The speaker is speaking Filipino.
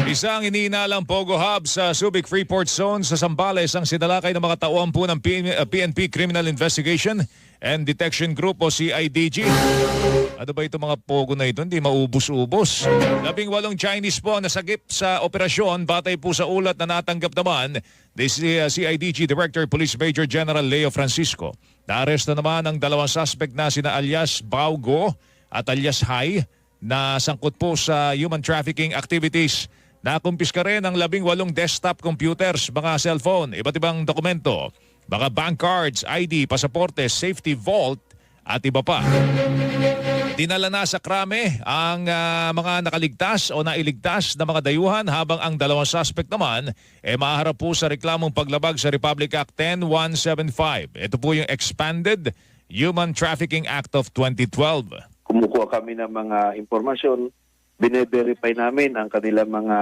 Isang iniinalang Pogo Hub sa Subic Freeport Zone sa Zambales ang sinalakay ng mga tauhan po ng PNP Criminal Investigation and Detection Group o CIDG. Ano ba itong mga Pogo na ito? Hindi maubos-ubos. 18 Chinese po nasagip sa operasyon batay po sa ulat na natanggap naman ni CIDG Director Police Major General Leo Francisco. Naaresto naman ang dalawang suspect na sina alias Baugo at alias Hai na sangkot po sa human trafficking activities. Nakumpiska rin ang 18 desktop computers, mga cellphone, iba't ibang dokumento, mga bank cards, ID, pasaporte, safety vault at iba pa. Dinala na sa krame ang mga nakaligtas o nailigtas na mga dayuhan habang ang dalawang suspect naman maaharap po sa reklamong paglabag sa Republic Act 10175. Ito po yung Expanded Human Trafficking Act of 2012. Kumukuha kami ng mga impormasyon, bine-verify namin ang kanilang mga